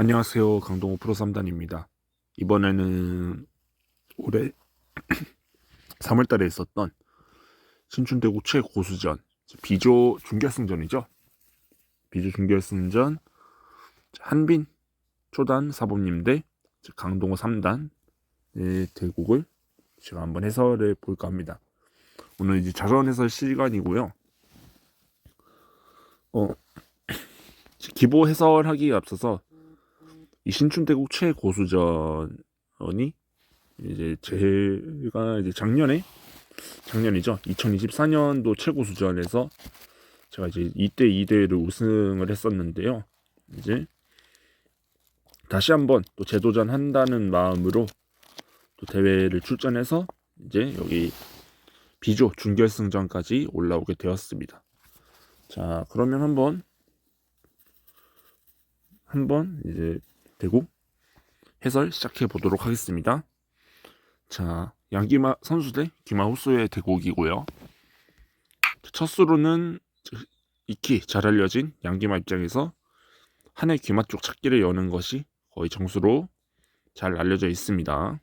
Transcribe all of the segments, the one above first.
안녕하세요. 강동호 프로 3단입니다. 이번에는 올해 3월달에 있었던 신춘대국 최고수전 B조 준결승전이죠. B조 준결승전 한빈 초단 사범님 대 강동호 3단의 대국을 제가 한번 해설해 볼까 합니다. 오늘 이제 자전 해설 시간이고요. 기보 해설하기에 앞서서 이 신춘대국 최고수전이 이제 제가 이제 작년이죠. 2024년도 최고수전에서 제가 이제 2대 2대를 우승을 했었는데요. 이제 다시 한번 또 재도전한다는 마음으로 또 대회를 출전해서 이제 여기 B조 준결승전까지 올라오게 되었습니다. 자, 그러면 한번 이제 대국 해설 시작해 보도록 하겠습니다. 자, 양기마 선수 대 기마 호수의 대국이고요. 첫 수로는 익히 잘 알려진 양기마 입장에서 한해 귀마 쪽 찾기를 여는 것이 거의 정수로 잘 알려져 있습니다.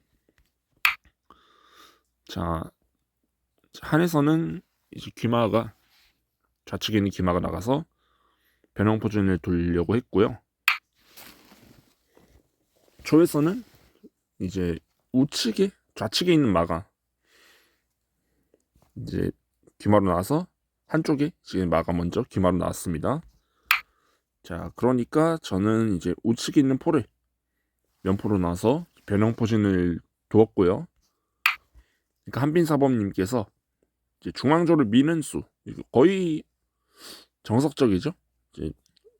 자, 한에서는 이제 귀마가 좌측에 있는 귀마가 나가서 변형 포진을 돌려고 했고요. 초에서는 이제 좌측에 있는 마가 이제 귀마로 나와서 한쪽에 지금 마가 먼저 귀마로 나왔습니다. 자, 그러니까 저는 이제 우측에 있는 포를 면포로 나와서 변형 포진을 두었고요. 그러니까 한빈사범님께서 이제 중앙조를 미는 수 거의 정석적이죠. 이제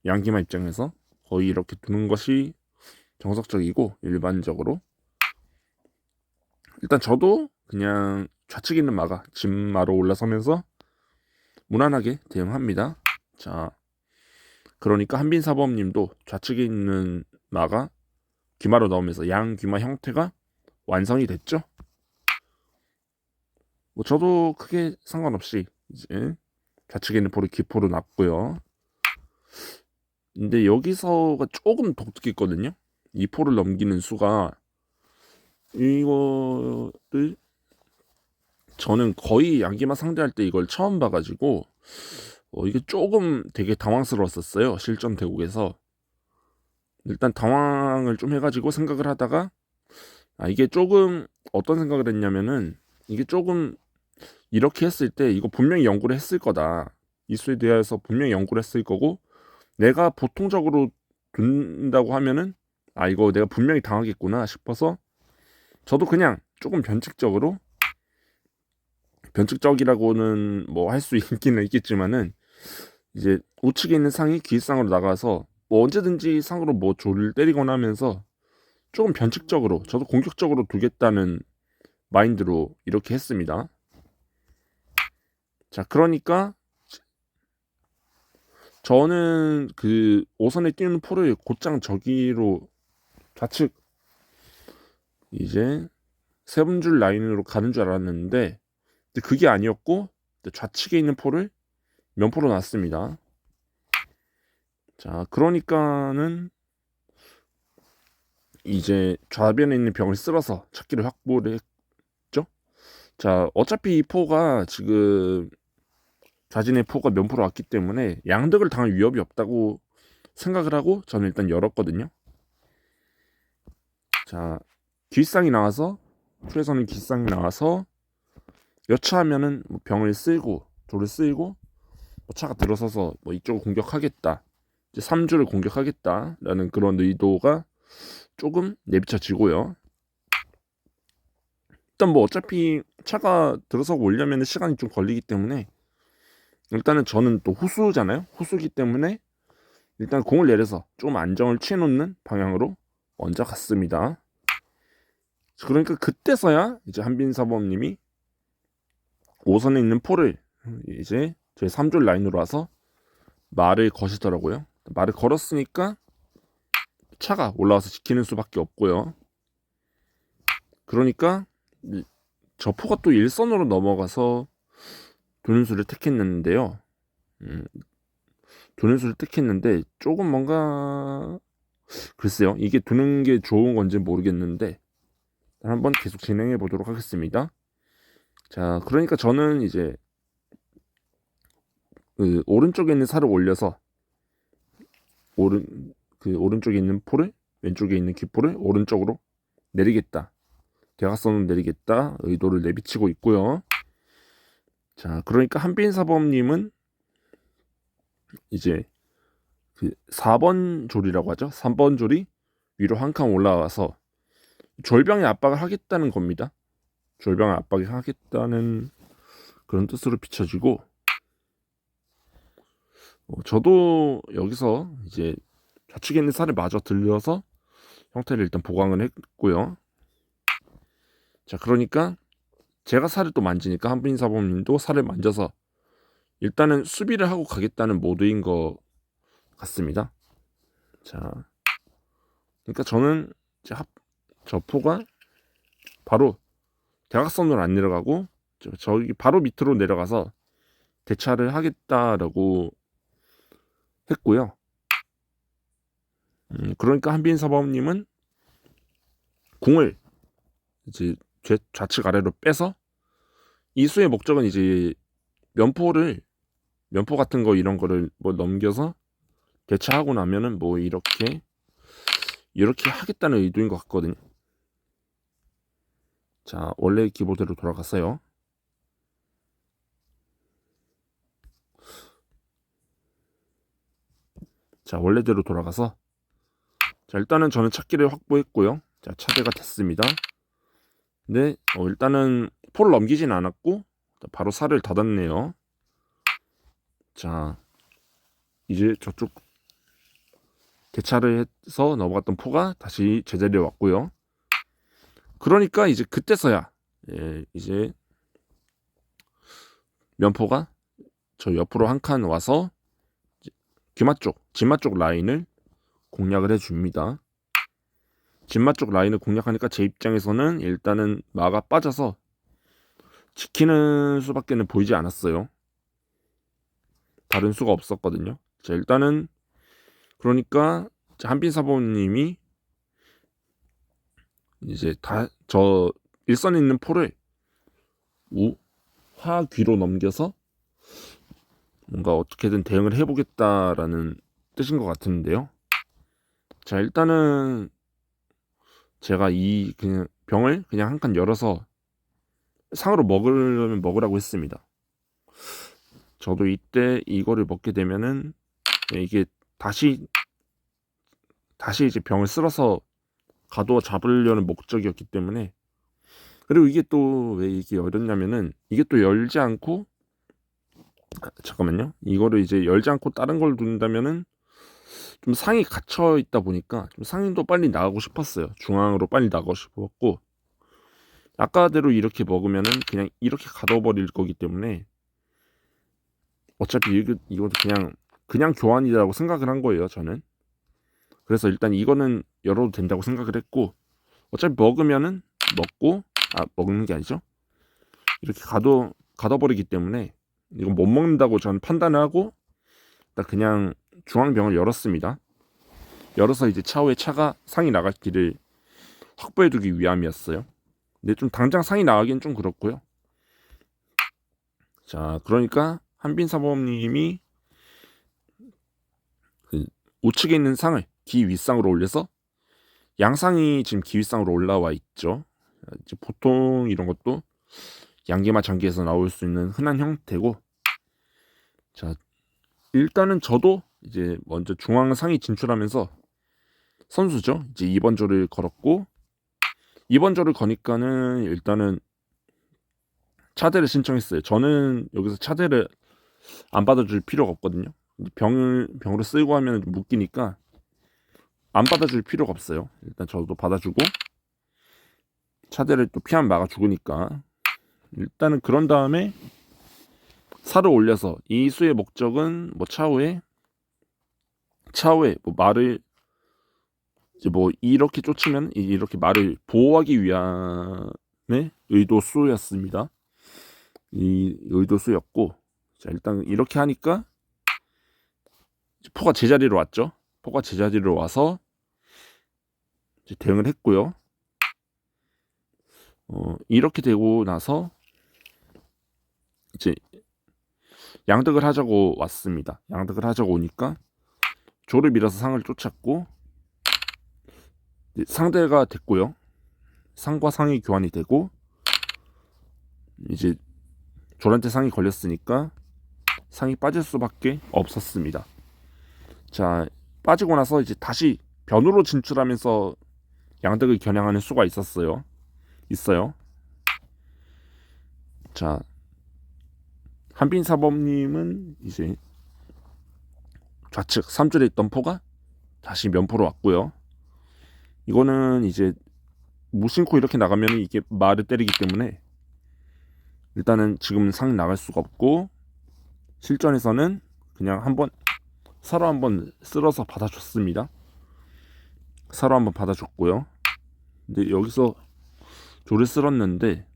양기마 입장에서 거의 이렇게 두는 것이 정석적이고 일반적으로 일단 저도 그냥 좌측에 있는 마가 진마로 올라서면서 무난하게 대응합니다. 자, 그러니까 한빈사범님도 좌측에 있는 마가 귀마로 나오면서 양귀마 형태가 완성이 됐죠. 뭐 저도 크게 상관없이 이제 좌측에 있는 포를 기포로 놨고요. 근데 여기서가 조금 독특했거든요. 이 포를 넘기는 수가 이거를 저는 거의 양기마 상대할 때 이걸 처음 봐가지고 이게 조금 되게 당황스러웠었어요. 실전 대국에서 일단 당황을 좀 해가지고 생각을 하다가 이게 조금 어떤 생각을 했냐면은 이게 조금 이렇게 했을 때 이거 분명히 연구를 했을 거다. 이 수에 대해서 분명히 연구를 했을 거고 내가 보통적으로 둔다고 하면은 이거 내가 분명히 당하겠구나 싶어서 저도 그냥 조금 변칙적이라고는 뭐 할 수 있기는 있겠지만은 이제 우측에 있는 상이 기상으로 나가서 뭐 언제든지 상으로 뭐 조를 때리거나 하면서 조금 변칙적으로 저도 공격적으로 두겠다는 마인드로 이렇게 했습니다. 자, 그러니까 저는 그 5선에 띄는 포를 곧장 저기로 좌측 이제 세 분줄 라인으로 가는 줄 알았는데 그게 아니었고 좌측에 있는 포를 면포로 놨습니다. 자, 그러니까는 이제 좌변에 있는 병을 쓸어서 찾기를 확보를 했죠. 자, 어차피 이 포가 지금 자진의 포가 면포로 왔기 때문에 양득을 당할 위협이 없다고 생각을 하고 저는 일단 열었거든요. 자, 뒷상이 나와서 풀에서는 뒷상이 나와서 여차하면은 뭐 병을 쓸고 조를 쓸고 뭐 차가 들어서서 뭐 이쪽을 공격하겠다, 이제 3주를 공격하겠다라는 그런 의도가 조금 내비쳐지고요. 일단 뭐 어차피 차가 들어서고 오려면 시간이 좀 걸리기 때문에 일단은 저는 또 후수잖아요. 후수기 때문에 일단 공을 내려서 좀 안정을 취해놓는 방향으로 먼저 갔습니다. 그러니까 그때서야 이제 한빈사범님이 5선에 있는 포를 이제 제 3줄 라인으로 와서 말을 거시더라고요. 말을 걸었으니까 차가 올라와서 지키는 수밖에 없고요. 그러니까 저 포가 또 일선으로 넘어가서 도는 수를 택했는데요. 도는 수를 택했는데 조금 뭔가 글쎄요, 이게 두는 게 좋은 건지 모르겠는데 한번 계속 진행해 보도록 하겠습니다. 자, 그러니까 저는 이제 그 오른쪽에 있는 살을 올려서 오른쪽에 있는 포를, 왼쪽에 있는 기포를 오른쪽으로 내리겠다, 대각선으로 내리겠다 의도를 내비치고 있고요. 자, 그러니까 한빈사범님은 이제 그 4번 조리라고 하죠. 3번 조리 위로 한 칸 올라와서 졸병의 압박을 하겠다는 겁니다. 졸병의 압박을 하겠다는 그런 뜻으로 비춰지고, 저도 여기서 이제 좌측에 있는 살을 마저 들려서 형태를 일단 보강을 했고요. 자, 그러니까 제가 살을 또 만지니까 한빈사범님도 살을 만져서 일단은 수비를 하고 가겠다는 모드인 것 같습니다. 자, 그러니까 저는 이제 저 포가 바로 대각선으로 안 내려가고 저기 바로 밑으로 내려가서 대차를 하겠다라고 했고요. 그러니까 한빈사범님은 궁을 이제 좌측 아래로 빼서 이수의 목적은 이제 면포 같은 거 이런 거를 뭐 넘겨서 대차하고 나면은 뭐 이렇게 하겠다는 의도인 것 같거든요. 자, 원래 기보대로 돌아갔어요. 자, 원래대로 돌아가서, 자, 일단은 저는 찾기를 확보했고요. 자, 차대가 됐습니다. 근데 일단은 포를 넘기진 않았고 바로 살을 닫았네요. 자, 이제 저쪽 대차를 해서 넘어갔던 포가 다시 제자리에 왔고요. 그러니까 이제 그때서야 이제 면포가 저 옆으로 한 칸 와서 진마 쪽 라인을 공략을 해줍니다. 진마 쪽 라인을 공략하니까 제 입장에서는 일단은 마가 빠져서 지키는 수밖에는 보이지 않았어요. 다른 수가 없었거든요. 자, 일단은 그러니까 한빈사범님이 이제 저 일선에 있는 포를 화귀로 넘겨서 뭔가 어떻게든 대응을 해보겠다라는 뜻인 것 같은데요. 자, 일단은 제가 이 그냥 병을 그냥 한 칸 열어서 상으로 먹으려면 먹으라고 했습니다. 저도 이때 이거를 먹게 되면은 이게 다시 이제 병을 쓸어서 가둬 잡으려는 목적이었기 때문에. 그리고 이게 또 왜 이게 어렵냐면은 이게 또 열지 않고, 잠깐만요, 이거를 이제 열지 않고 다른 걸 둔다면은 좀 상이 갇혀 있다 보니까 좀 상도 빨리 나가고 싶었어요. 중앙으로 빨리 나가고 싶었고, 아까대로 이렇게 먹으면은 그냥 이렇게 가둬버릴 거기 때문에 어차피 이것도 그냥 교환이라고 생각을 한 거예요, 저는. 그래서 일단 이거는 열어도 된다고 생각을 했고, 어차피 먹으면은 먹는 게 아니죠. 이렇게 가둬버리기 때문에 이건 못 먹는다고 저는 판단을 하고 그냥 중앙병을 열었습니다. 열어서 이제 차후에 차가 상이 나갈 길을 확보해두기 위함이었어요. 근데 좀 당장 상이 나가기는 좀 그렇고요. 자, 그러니까 한빈사범님이 그 우측에 있는 상을 기 윗상으로 올려서 양상이 지금 기 윗상으로 올라와 있죠. 이제 보통 이런 것도 양계마 장기에서 나올 수 있는 흔한 형태고, 자, 일단은 저도 이제 먼저 중앙 상이 진출하면서 선수죠. 이제 2번 조를 걸었고, 2번 조를 거니까는 일단은 차대를 신청했어요. 저는 여기서 차대를 안 받아줄 필요가 없거든요. 병으로 쓰고 하면 좀 묶이니까 안 받아줄 필요가 없어요. 일단 저도 받아주고 차대를 또 피하면 막아 죽으니까 일단은 그런 다음에 살을 올려서 이 수의 목적은 뭐 차후에 뭐 말을 이제 뭐 이렇게 쫓으면 이렇게 말을 보호하기 위함의 의도수였습니다. 이 의도수였고, 자, 일단 이렇게 하니까 포가 제자리로 왔죠. 포가 제자리로 와서 이제 대응을 했고요. 이렇게 되고 나서 이제 양득을 하자고 왔습니다. 양득을 하자고 오니까 조를 밀어서 상을 쫓았고 상대가 됐고요. 상과 상이 교환이 되고 이제 조한테 상이 걸렸으니까 상이 빠질 수밖에 없었습니다. 자, 빠지고 나서 이제 다시 변으로 진출하면서 양득을 겨냥하는 수가 있어요. 자, 한빈사범님은 이제 좌측 3줄에 있던 포가 다시 면포로 왔고요. 이거는 이제 무심코 이렇게 나가면 이게 말을 때리기 때문에 일단은 지금 상 나갈 수가 없고 실전에서는 그냥 한번 사로 한번 쓸어서 받아줬습니다. 사로 한번 받아줬고요. 근데 여기서 조를 쓸었는데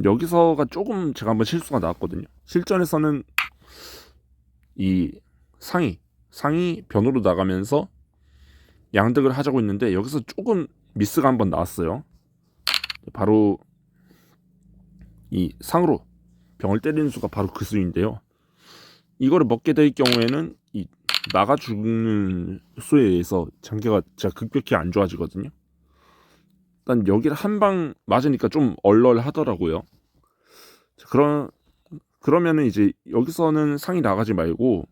여기서가 조금 제가 한번 실수가 나왔거든요. 실전에서는 이 상이 변으로 나가면서 양득을 하자고 했는데 여기서 조금 미스가 한번 나왔어요. 바로 이 상으로 병을 때리는 수가 바로 그 수인데요. 이거를 먹게 될 경우에는 이 나가 죽는 수에 의해서 장기가 진짜 급격히 안 좋아지거든요. 일단 여기를 한 방 맞으니까 좀 얼얼하더라고요. 그러면은 이제 여기서는 상이 나가지 말고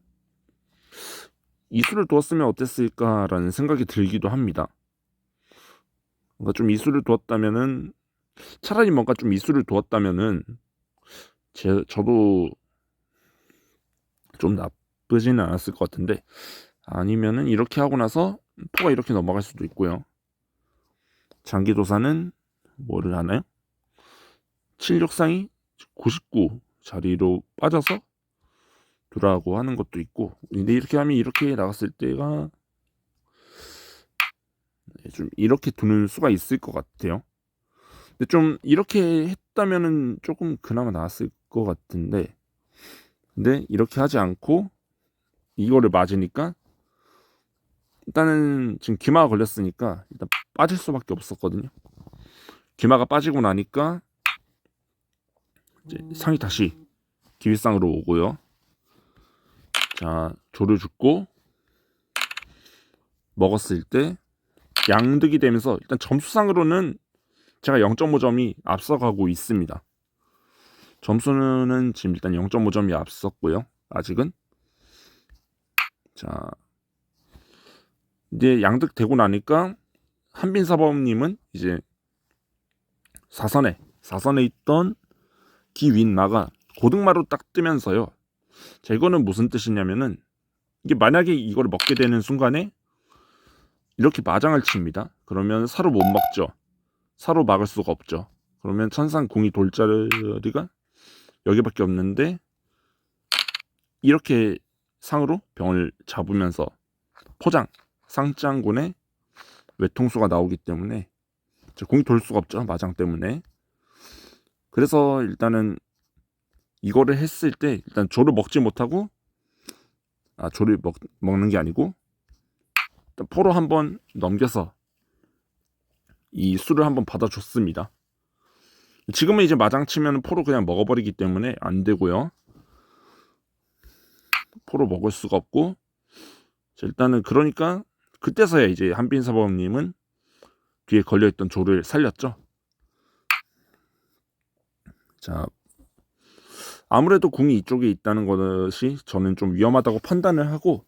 이수를 두었으면 어땠을까라는 생각이 들기도 합니다. 뭔가 좀 이수를 두었다면은 차라리 뭔가 좀 이수를 두었다면은 저도 좀 나쁘지는 않았을 것 같은데 아니면은 이렇게 하고 나서 포가 이렇게 넘어갈 수도 있고요. 장기도사는 뭐를 하나요? 76상이 99 자리로 빠져서 두라고 하는 것도 있고 근데 이렇게 하면 이렇게 나갔을 때가 좀 이렇게 두는 수가 있을 것 같아요. 근데 좀 이렇게 했다면은 조금 그나마 나았을 것 같은데 근데 이렇게 하지 않고 이거를 맞으니까 일단은 지금 기마가 걸렸으니까 일단 빠질 수밖에 없었거든요. 기마가 빠지고 나니까 이제 상이 다시 기윗상으로 오고요. 자, 조를 줍고 먹었을 때 양득이 되면서 일단 점수상으로는 제가 0.5점이 앞서가고 있습니다. 점수는 지금 일단 0.5점이 앞섰고요. 아직은. 자, 이제 양득 되고 나니까 한빈사범님은 이제 사선에 있던 기윗마가 고등마로 딱 뜨면서요. 자, 이거는 무슨 뜻이냐면은 이게 만약에 이걸 먹게 되는 순간에 이렇게 마장을 칩니다. 그러면 사로 못 먹죠. 사로 막을 수가 없죠. 그러면 천상 공이 돌 자리가 여기밖에 없는데 이렇게 상으로 병을 잡으면서 포장 상장군의 외통수가 나오기 때문에 공이 돌 수가 없죠. 마장 때문에. 그래서 일단은 이거를 했을 때 일단 조를 먹지 못하고 조를 먹는 게 아니고 일단 포로 한번 넘겨서 이 수를 한번 받아줬습니다. 지금은 이제 마장 치면 포로 그냥 먹어버리기 때문에 안 되고요. 포로 먹을 수가 없고 자, 일단은 그러니까 그때서야 이제 한빈사범님은 뒤에 걸려있던 조를 살렸죠. 자, 아무래도 궁이 이쪽에 있다는 것이 저는 좀 위험하다고 판단을 하고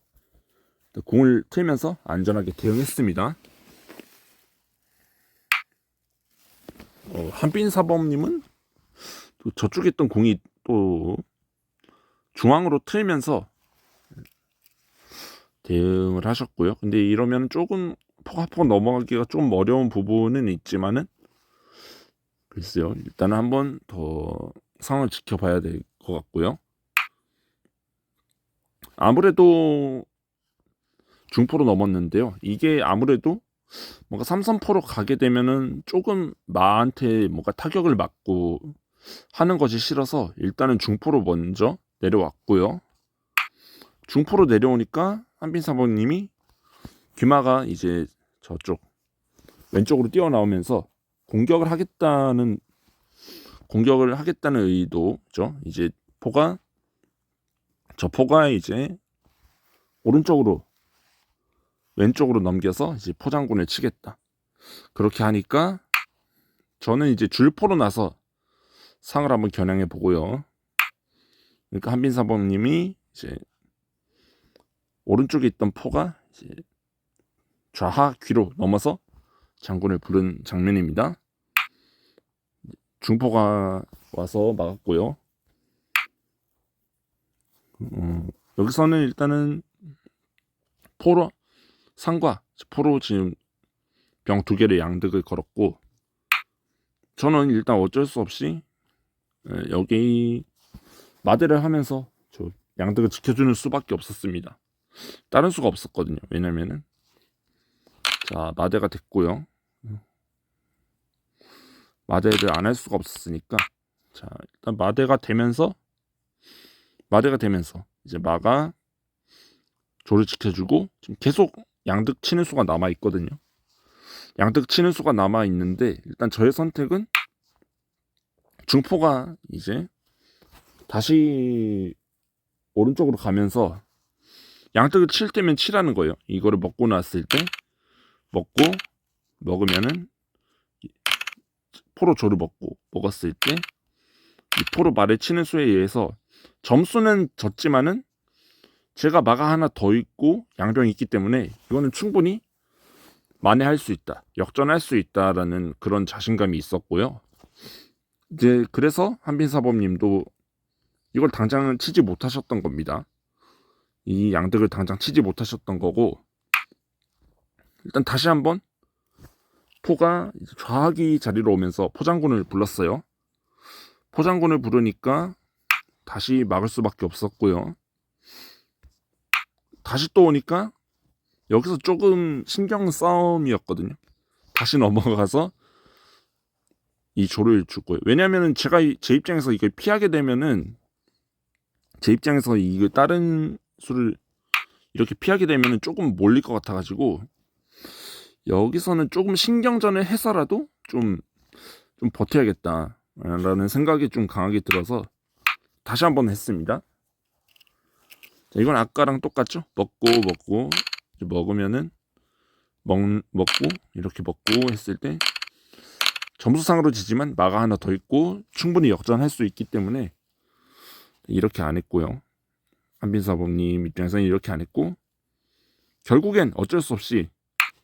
궁을 틀면서 안전하게 대응했습니다. 한빈사범님은 또 저쪽에 있던 궁이 또 중앙으로 틀면서 대응을 하셨고요. 근데 이러면 조금 포가 넘어가기가 좀 어려운 부분은 있지만은 글쎄요. 일단은 한번 더 상황을 지켜봐야 될 것 같고요. 아무래도 중포로 넘었는데요. 이게 아무래도 뭔가 삼선포로 가게 되면은 조금 마한테 뭔가 타격을 맞고 하는 것이 싫어서 일단은 중포로 먼저 내려왔고요. 중포로 내려오니까 한빈사범님이 귀마가 이제 저쪽 왼쪽으로 뛰어나오면서 공격을 하겠다는 의도죠. 이제 저 포가 이제 오른쪽으로 왼쪽으로 넘겨서 이제 포장군을 치겠다. 그렇게 하니까 저는 이제 줄포로 나서 상을 한번 겨냥해 보고요. 그러니까 한빈사범님이 이제 오른쪽에 있던 포가 이제 좌하 귀로 넘어서 장군을 부른 장면입니다. 중포가 와서 막았고요. 여기서는 일단은 상과 포로 지금 병 2개를 양득을 걸었고, 저는 일단 어쩔 수 없이 여기 마대를 하면서 저 양득을 지켜주는 수밖에 없었습니다. 다른 수가 없었거든요. 왜냐면은 자, 마대가 됐고요. 마대를 안 할 수가 없었으니까, 자, 일단 마대가 되면서 이제 마가 조를 지켜주고, 지금 계속 양득 치는 수가 남아 있거든요. 양득 치는 수가 남아 있는데, 일단 저의 선택은 중포가 이제 다시 오른쪽으로 가면서 양득을 칠 때면 치라는 거예요. 이거를 먹고 났을 때, 먹으면은 포로 조를 먹었을 때 이 포로 말에 치는 수에 의해서 점수는 졌지만은 제가 마가 하나 더 있고 양병이 있기 때문에 이거는 충분히 만회할 수 있다, 역전할 수 있다라는 그런 자신감이 있었고요. 이제 그래서 한빈사범님도 이걸 당장 치지 못하셨던 겁니다. 이 양득을 당장 치지 못하셨던 거고, 일단 다시 한번 포가 좌하기 자리로 오면서 포장군을 불렀어요. 포장군을 부르니까 다시 막을 수밖에 없었고요. 다시 또 오니까 여기서 조금 신경 싸움이었거든요. 다시 넘어가서 이 조를 줄 거예요. 왜냐면은 제 입장에서 이걸 피하게 되면은, 제 입장에서 이거 다른 수를 이렇게 피하게 되면은 조금 몰릴 것 같아가지고, 여기서는 조금 신경전을 해서라도 좀 버텨야겠다라는 생각이 좀 강하게 들어서 다시 한번 했습니다. 자, 이건 아까랑 똑같죠? 먹고 먹으면은 먹고 이렇게 먹고 했을 때 점수상으로 지지만 마가 하나 더 있고 충분히 역전할 수 있기 때문에 이렇게 안 했고요. 한빈사범님 입장에서는 이렇게 안 했고, 결국엔 어쩔 수 없이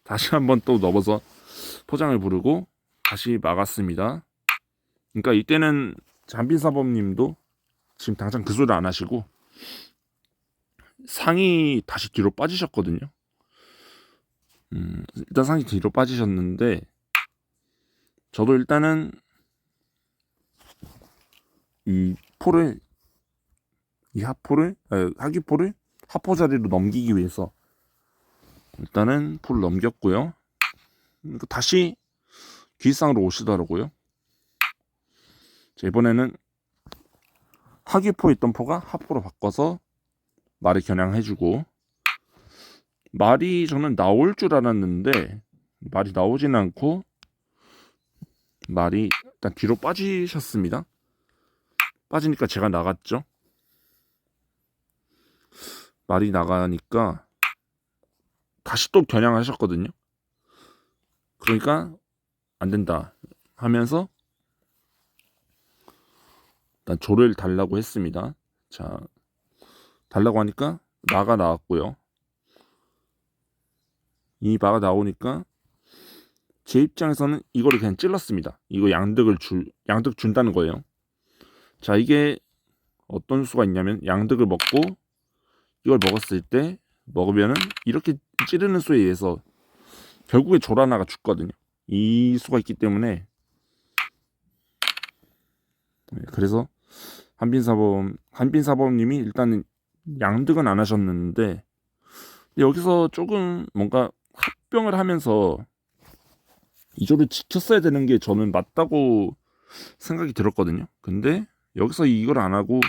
다시 한번 또 넘어서 포장을 부르고 다시 막았습니다. 그러니까 이때는 한빈사범님도 지금 당장 그 소리를 안 하시고 상이 다시 뒤로 빠지셨거든요. 일단 상이 뒤로 빠지셨는데, 저도 일단은 이 하기포를 하포 자리로 넘기기 위해서 일단은 포를 넘겼고요. 다시 귀상으로 오시더라고요. 자, 이번에는 하기포에 있던 포가 하포로 바꿔서 말을 겨냥해주고, 말이 저는 나올 줄 알았는데 말이 나오지는 않고 말이 일단 뒤로 빠지셨습니다. 빠지니까 제가 나갔죠. 말이 나가니까 다시 또 겨냥하셨거든요. 그러니까 안 된다 하면서 일단 조를 달라고 했습니다. 자, 달라고 하니까 마가 나왔고요. 이 마가 나오니까 제 입장에서는 이거를 그냥 찔렀습니다. 이거 양득 준다는 거예요. 자, 이게 어떤 수가 있냐면, 양득을 먹고 이걸 먹으면은 이렇게 찌르는 수에 의해서 결국에 조 하나가 죽거든요. 이 수가 있기 때문에, 그래서 한빈사범님이 일단은 양득은 안 하셨는데, 여기서 조금 뭔가 합병을 하면서 이 조를 지켰어야 되는 게 저는 맞다고 생각이 들었거든요. 근데 여기서 이걸 안 하고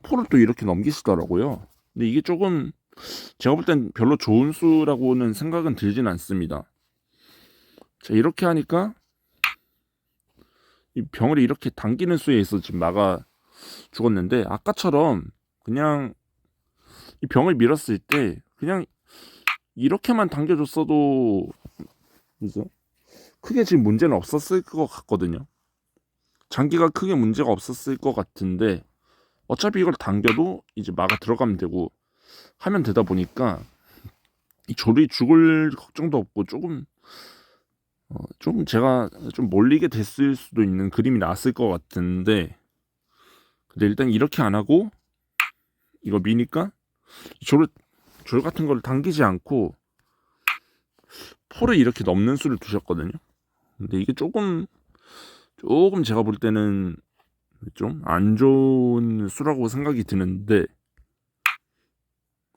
포를 또 이렇게 넘기시더라고요. 근데 이게 조금 제가 볼 땐 별로 좋은 수라고는 생각은 들진 않습니다. 자, 이렇게 하니까 이 병을 이렇게 당기는 수에 있어 지금 마가 죽었는데, 아까처럼 그냥 이 병을 밀었을 때 그냥 이렇게만 당겨줬어도 이제 크게 지금 문제는 없었을 것 같거든요. 장기가 크게 문제가 없었을 것 같은데, 어차피 이걸 당겨도 이제 마가 들어가면 되고 하면 되다 보니까 이 졸이 죽을 걱정도 없고 조금 제가 좀 몰리게 됐을 수도 있는 그림이 나왔을 것 같은데, 근데 일단 이렇게 안 하고 이거 미니까 졸 같은 걸 당기지 않고 포를 이렇게 넘는 수를 두셨거든요. 근데 이게 조금 제가 볼 때는 좀 안 좋은 수라고 생각이 드는데,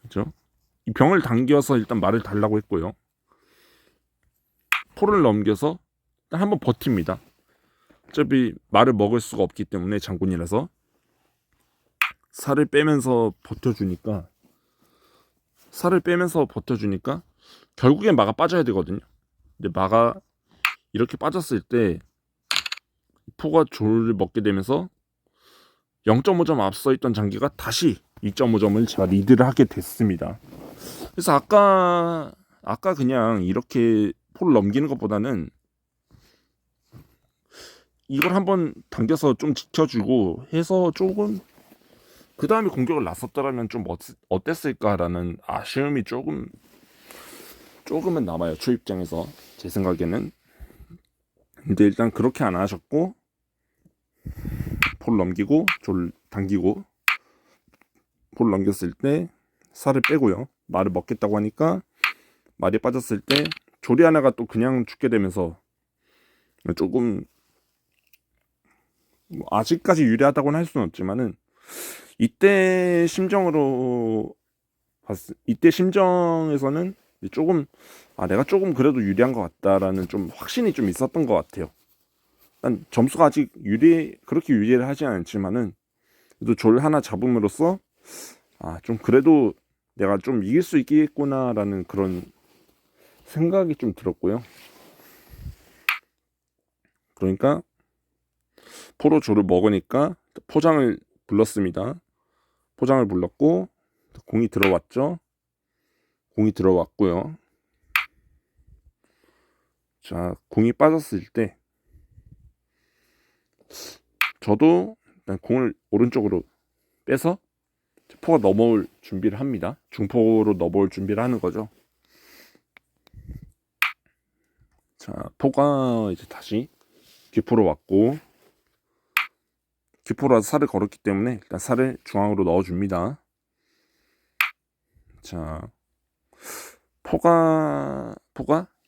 그죠? 이 병을 당겨서 일단 말을 달라고 했고요. 포를 넘겨서 일단 한번 버팁니다. 어차피 말을 먹을 수가 없기 때문에 장군이라서 살을 빼면서 버텨주니까 결국엔 마가 빠져야 되거든요. 근데 마가 이렇게 빠졌을 때 포가 졸을 먹게 되면서 0.5점 앞서 있던 장기가 다시 2.5점을 제가 리드를 하게 됐습니다. 그래서 아까 그냥 이렇게 포를 넘기는 것보다는 이걸 한번 당겨서 좀 지켜주고 해서 조금 그 다음에 공격을 나섰더라면 좀 어땠을까라는 아쉬움이 조금은 남아요, 초 입장에서. 제 생각에는. 근데 일단 그렇게 안 하셨고 포를 넘기고 졸 당기고 포를 넘겼을 때 살을 빼고요. 말을 먹겠다고 하니까 말이 빠졌을 때 조리 하나가 또 그냥 죽게 되면서 조금 뭐 아직까지 유리하다고는 할 수는 없지만은 이때 심정에서는 조금 내가 조금 그래도 유리한 것 같다라는 좀 확신이 좀 있었던 것 같아요. 난 점수가 아직 그렇게 유리를 하지 않지만은 그래도 졸 하나 잡음으로써 좀 그래도 내가 좀 이길 수 있겠구나라는 그런 생각이 좀 들었고요. 그러니까 포로 졸을 먹으니까 포장을 불렀습니다. 포장을 불렀고 공이 들어왔죠. 공이 들어왔고요. 자, 공이 빠졌을 때 저도 일단 공을 오른쪽으로 빼서 포가 넘어올 준비를 합니다. 중포로 넘어올 준비를 하는 거죠. 자, 포가 이제 다시 귀포로 왔고, 귀포로 와서 살을 걸었기 때문에 일단 살을 중앙으로 넣어줍니다. 자, 포가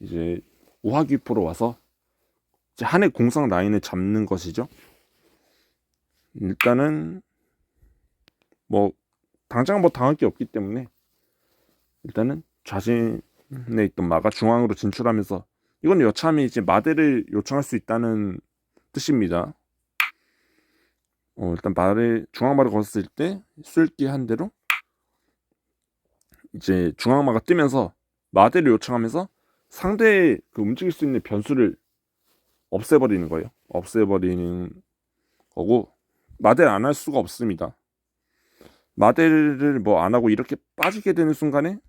이제 우하귀포로 와서 이제 한의 공성 라인을 잡는 것이죠. 일단은 뭐 당장 뭐 당할 게 없기 때문에 일단은 자신의 있던 마가 중앙으로 진출하면서, 이건 여차하면 이제 마대를 요청할 수 있다는 뜻입니다. 일단 중앙마를 걸었을 때 쏠기 한 대로 이제 중앙마가 뜨면서 마대를 요청하면서 상대의 그 움직일 수 있는 변수를 없애버리는 거예요. 없애버리는 거고, 마대를 안 할 수가 없습니다. 마대를 뭐 안 하고 이렇게 빠지게 되는 순간에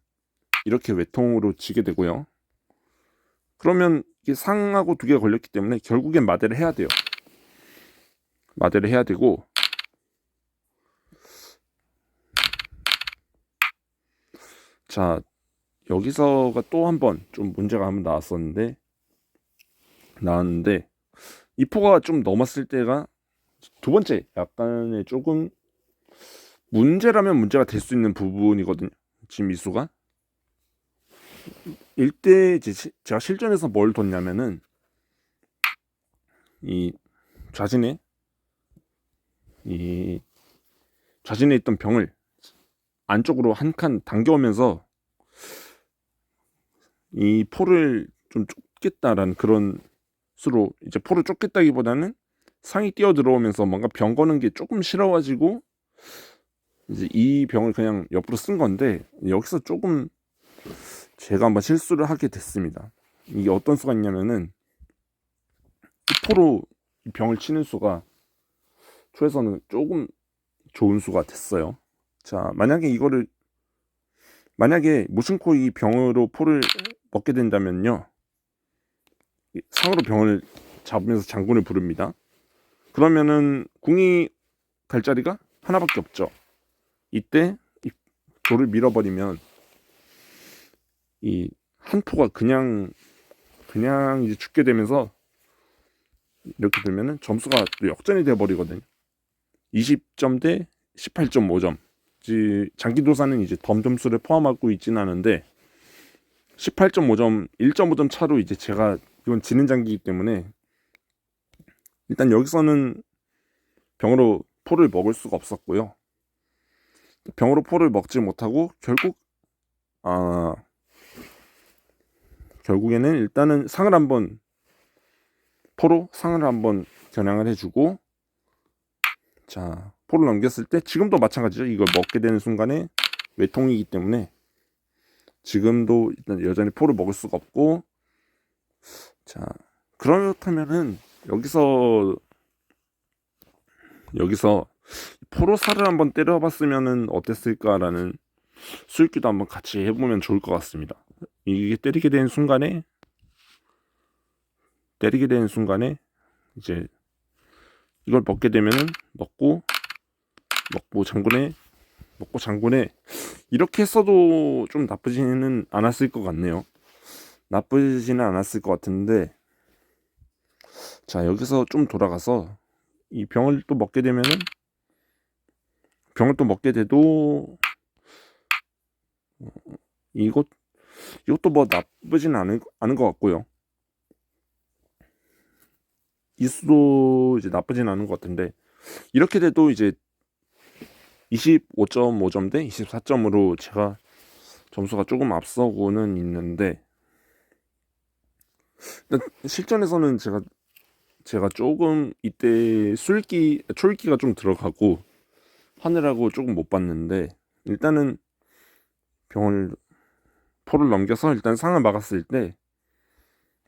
이렇게 외통으로 지게 되고요. 그러면 이게 상하고 두 개가 걸렸기 때문에 결국엔 마대를 해야 돼요. 마대를 해야 되고, 자, 여기서가 또 한 번 좀 문제가 한번 나왔는데 이 포가 좀 넘었을 때가 두 번째 약간의 조금 문제라면 문제가 될 수 있는 부분이거든요. 지금 미수가 일대 제가 실전에서 뭘 뒀냐면은 이 자신의 있던 병을 안쪽으로 한 칸 당겨오면서 이 포를 좀 쫓겠다라는 그런 수로, 이제 포를 쫓겠다기보다는 상이 뛰어 들어오면서 뭔가 병 거는 게 조금 싫어가지고 이제 이 병을 그냥 옆으로 쓴 건데, 여기서 조금 제가 한번 실수를 하게 됐습니다. 이게 어떤 수가 있냐면은 포로 병을 치는 수가 초에서는 조금 좋은 수가 됐어요. 자, 만약에 무심코 이 병으로 포를 먹게 된다면요, 상으로 병을 잡으면서 장군을 부릅니다. 그러면은 궁이 갈 자리가 하나밖에 없죠. 이때 이 조를 밀어버리면 이 한 포가 그냥 이제 죽게 되면서, 이렇게 되면은 점수가 또 역전이 돼 버리거든요. 20점 대 18.5점. 장기도사는 이제 덤 점수를 포함하고 있지는 않은데 18.5점, 1.5점 차로 이제 제가, 이건 지는 장기이기 때문에 일단 여기서는 병으로 포를 먹을 수가 없었고요. 병으로 포를 먹지 못하고 결국에는 일단은 포로 상을 한번 겨냥을 해주고, 자, 포를 넘겼을 때 지금도 마찬가지죠. 이걸 먹게 되는 순간에 외통이기 때문에 지금도 일단 여전히 포를 먹을 수가 없고, 자, 그렇다면은 여기서 포로 살을 한번 때려봤으면은 어땠을까라는 수익기도 한번 같이 해보면 좋을 것 같습니다. 이게 때리게 되는 순간에 이제 이걸 먹게 되면은 먹고 장군에 이렇게 했어도 좀 나쁘지는 않았을 것 같네요. 나쁘지는 않았을 것 같은데, 자, 여기서 좀 돌아가서 이 병을 또 먹게 돼도 이것도 뭐 나쁘진 않은 것 같고요. 이 수도 이제 나쁘진 않은 것 같은데, 이렇게 돼도 이제 25.5점 대 24점으로 제가 점수가 조금 앞서고는 있는데, 실전에서는 제가 조금 이때 초읽기가 좀 들어가고 하느라고 조금 못 봤는데, 일단은 포를 넘겨서 일단 상을 막았을 때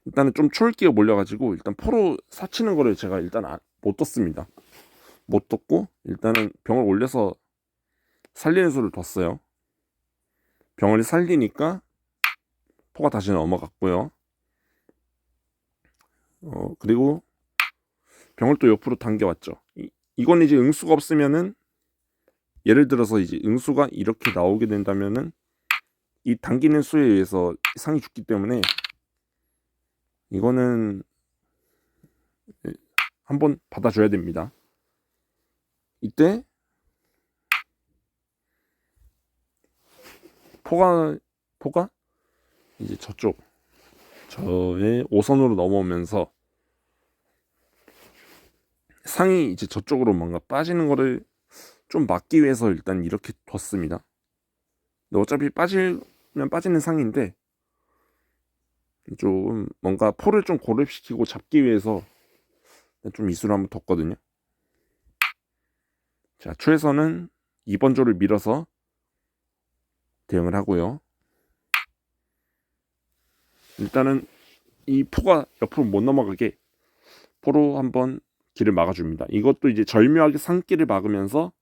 일단은 좀 초읽기가 몰려가지고 일단 포로 사치는 거를 제가 일단 못 떴습니다. 못 떴고 일단은 병을 올려서 살리는 수를 뒀어요. 병을 살리니까 포가 다시 넘어갔고요. 그리고 병을 또 옆으로 당겨왔죠. 이건 이제 응수가 없으면은, 예를 들어서 이제 응수가 이렇게 나오게 된다면은 이 당기는 수에 의해서 상이 죽기 때문에 이거는 한번 받아줘야 됩니다. 이때 포가 이제 저의 5선으로 넘어오면서 상이 이제 저쪽으로 뭔가 빠지는 거를 좀 막기 위해서 일단 이렇게 뒀습니다. 근데 어차피 빠지면 빠지는 상인데 좀 뭔가 포를 좀 고립시키고 잡기 위해서 좀 이수를 한번 뒀거든요. 자, 초에서는 2번 조를 밀어서 대응을 하고요. 일단은 이 포가 옆으로 못 넘어가게 포로 한번 길을 막아줍니다. 이것도 이제 절묘하게 상길을 막으면서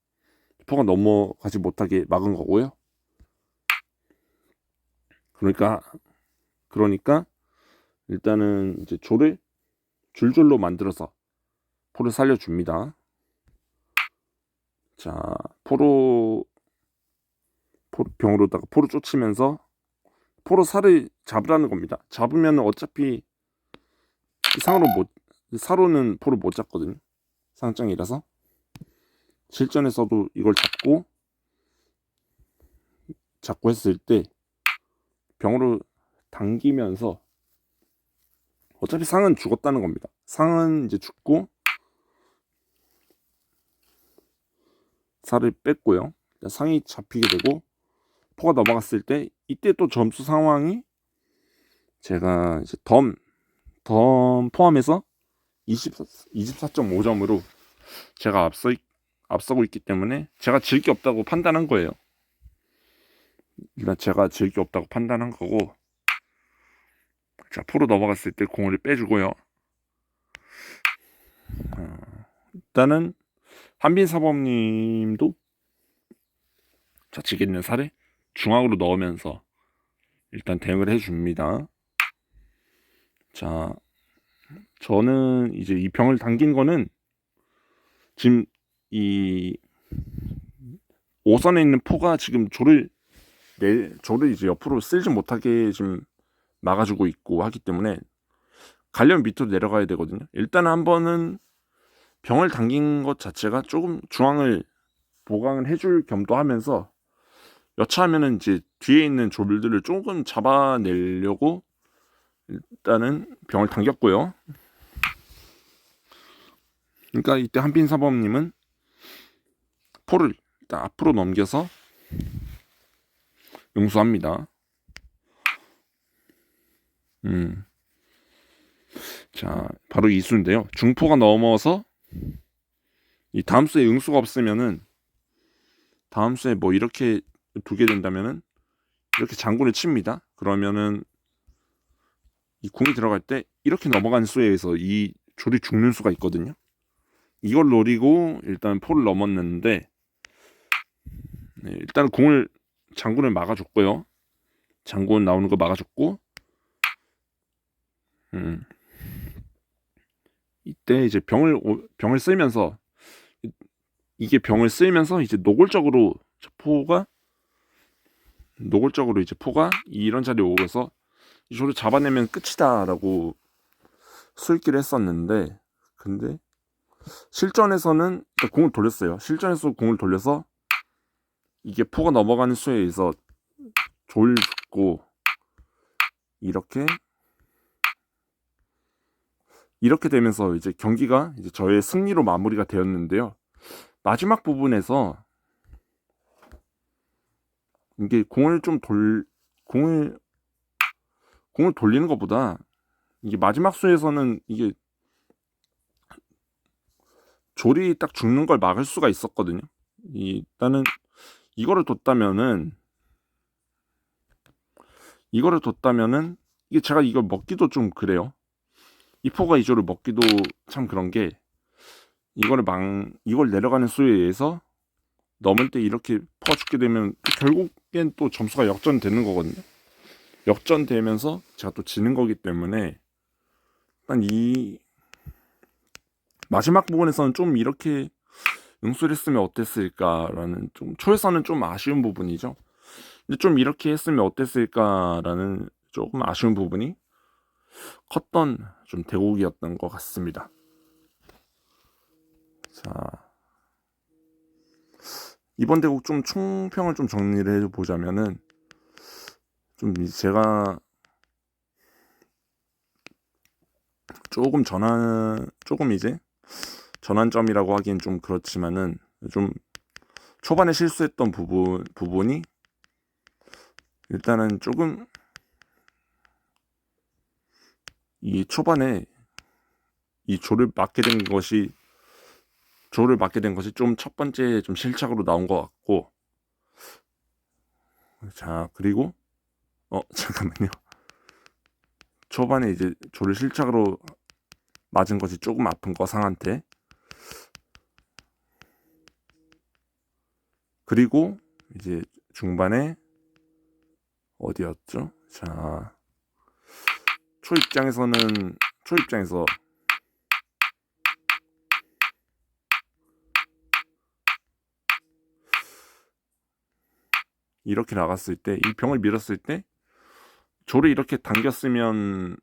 포가 넘어가지 못하게 막은 거고요. 그러니까 일단은 이제 조를 줄줄로 만들어서 포를 살려줍니다. 자, 병으로다가 포를 쫓으면서 포로 살을 잡으라는 겁니다. 잡으면 어차피 사로는 포를 못 잡거든요. 상장이라서. 실전에서도 이걸 잡고 했을 때 병으로 당기면서 어차피 상은 죽었다는 겁니다. 상은 이제 죽고 살을 뺐고요. 상이 잡히게 되고 포가 넘어갔을 때 이때 또 점수 상황이 제가 이제 덤 포함해서 24.5점으로 제가 앞서고 있기 때문에 제가 질 게 없다고 판단한 거예요. 일단 제가 질 게 없다고 판단한 거고, 자, 포로 넘어갔을 때 공을 빼주고요. 일단은 한빈사범님도 좌측에 있는 살을 중앙으로 넣으면서 일단 대응을 해줍니다. 자, 저는 이제 이 병을 당긴 거는 지금 이 5선에 있는 포가 지금 조를 이제 옆으로 쓸지 못하게 지금 막아주고 있고 하기 때문에 가려면 밑으로 내려가야 되거든요. 일단 한 번은 병을 당긴 것 자체가 조금 중앙을 보강을 해줄 겸도 하면서 여차하면은 이제 뒤에 있는 조들을 조금 잡아내려고 일단은 병을 당겼고요. 그러니까 이때 한빈사범님은 포를 일단 앞으로 넘겨서 응수합니다. 자, 바로 이수인데요. 중포가 넘어서 이 다음 수에 응수가 없으면은 다음 수에 뭐 이렇게 두게 된다면은 이렇게 장군을 칩니다. 그러면은 이 궁이 들어갈 때 이렇게 넘어간 수에 의해서 이 조리 죽는 수가 있거든요. 이걸 노리고 일단 포를 넘었는데 일단 장군을 막아줬고요. 장군 나오는 거 막아줬고 이때 이제 병을 쓰면서 이게 병을 쓰면서 이제 노골적으로 이제 포가 이런 자리에 오고서 이 조를 잡아내면 끝이다라고 수익기를 했었는데 근데 실전에서는 공을 돌렸어요. 실전에서 공을 돌려서 이게 포가 넘어가는 수에 의해서 조를 줬고 이렇게 되면서 이제 경기가 이제 저의 승리로 마무리가 되었는데요. 마지막 부분에서 이게 공을 돌리는 것보다 이게 마지막 수에서는 이게 졸이 딱 죽는 걸 막을 수가 있었거든요. 일단은 이거를 뒀다면은 이게 제가 이걸 먹기도 좀 그래요. 이 포가 이 조를 먹기도 참 그런 게 이걸 내려가는 수에 의해서 넘을 때 이렇게 퍼 죽게 되면 결국엔 또 점수가 역전되는 거거든요. 역전되면서 제가 또 지는 거기 때문에 일단 이 마지막 부분에서는 좀 이렇게 응수를 했으면 어땠을까라는 좀 초에서는 좀 아쉬운 부분이죠. 근데 좀 이렇게 했으면 어땠을까라는 조금 아쉬운 부분이 컸던 좀 대국이었던 것 같습니다. 자, 이번 대국 좀 총평을 좀 정리를 해보자면은 좀 제가 조금 이제 전환점이라고 하기엔 좀 그렇지만은 좀 초반에 실수했던 부분이 일단은 조금 이 초반에 이 조를 맞게 된 것이 좀 첫 번째 좀 실착으로 나온 것 같고 자 그리고 잠깐만요. 초반에 이제 조를 실착으로 맞은 것이 조금 아픈 거 상한테 그리고 이제 중반에 어디였죠? 자 초 입장에서 이렇게 나갔을 때 이 병을 밀었을 때 조를 이렇게 당겼으면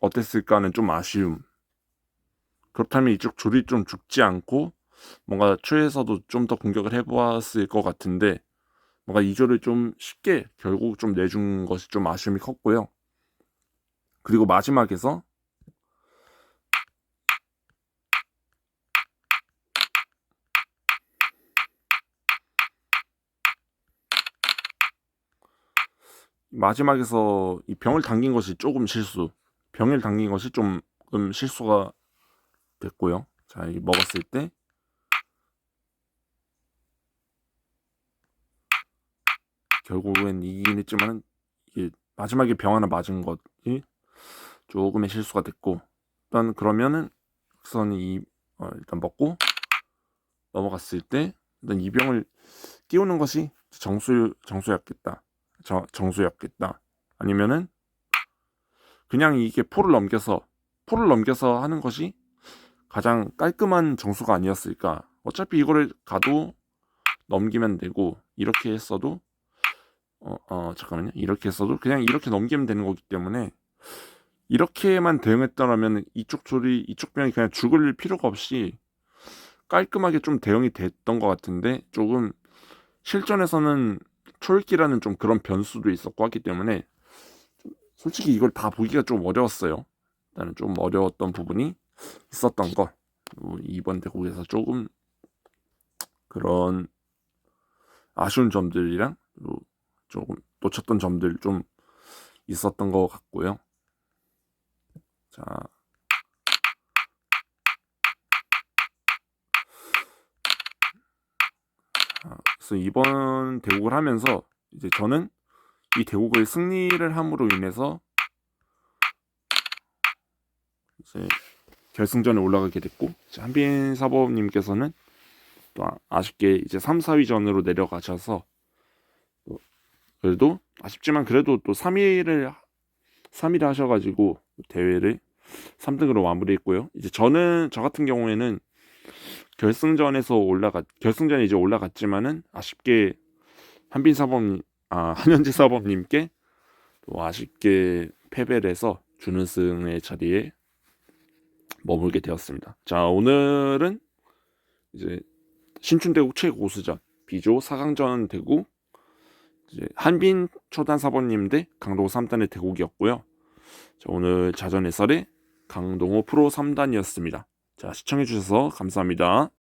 어땠을까는 좀 아쉬움. 그렇다면 이쪽 조리 좀 죽지 않고 뭔가 초에서도 좀 더 공격을 해보았을 것 같은데 뭔가 이 조를 좀 쉽게 결국 좀 내준 것이 좀 아쉬움이 컸고요. 그리고 마지막에서 이 병을 당긴 것이 조금 병을 당긴 것이 조금 실수가 됐고요. 자, 이 먹었을 때 결국엔 이기긴 했지만 이게 마지막에 병 하나 맞은 것이 조금의 실수가 됐고 일단 그러면은 우선 이 일단 먹고 넘어갔을 때 일단 이병을 띄우는 것이 정수였겠다. 정수였겠다. 아니면은 그냥 이게 포를 넘겨서 하는 것이 가장 깔끔한 정수가 아니었을까. 어차피 이거를 가도 넘기면 되고 이렇게 했어도 잠깐만요. 이렇게 했어도 그냥 이렇게 넘기면 되는 거기 때문에 이렇게만 대응했더라면 이쪽 병이 그냥 죽을 필요가 없이 깔끔하게 좀 대응이 됐던 것 같은데 조금 실전에서는 초읽기라는 좀 그런 변수도 있었고 하기 때문에 솔직히 이걸 다 보기가 좀 어려웠어요. 나는 좀 어려웠던 부분이 있었던 거. 이번 대국에서 조금 그런 아쉬운 점들이랑 조금 놓쳤던 점들 좀 있었던 것 같고요. 자, 그래서 이번 대국을 하면서 이제 저는 이 대국을 승리를 함으로 인해서 이제 결승전에 올라가게 됐고, 한빈 사범님께서는 또 아쉽게 이제 3, 4위전으로 내려가셔서 그래도 아쉽지만 그래도 또 3위를 하셔가지고 대회를 3등으로 마무리했고요. 이제 저 같은 경우에는 결승전에 이제 올라갔지만은 아쉽게 한현재 사범님께 또 아쉽게 패배를 해서 준우승의 자리에 머물게 되었습니다. 자, 오늘은 이제 신춘대국 최고수전 B조 4강전 대국 이제 한빈 초단 사범님 대 강동호 3단의 대국이었고요. 자, 오늘 자전 해설의 강동호 프로 3단이었습니다. 자, 시청해주셔서 감사합니다.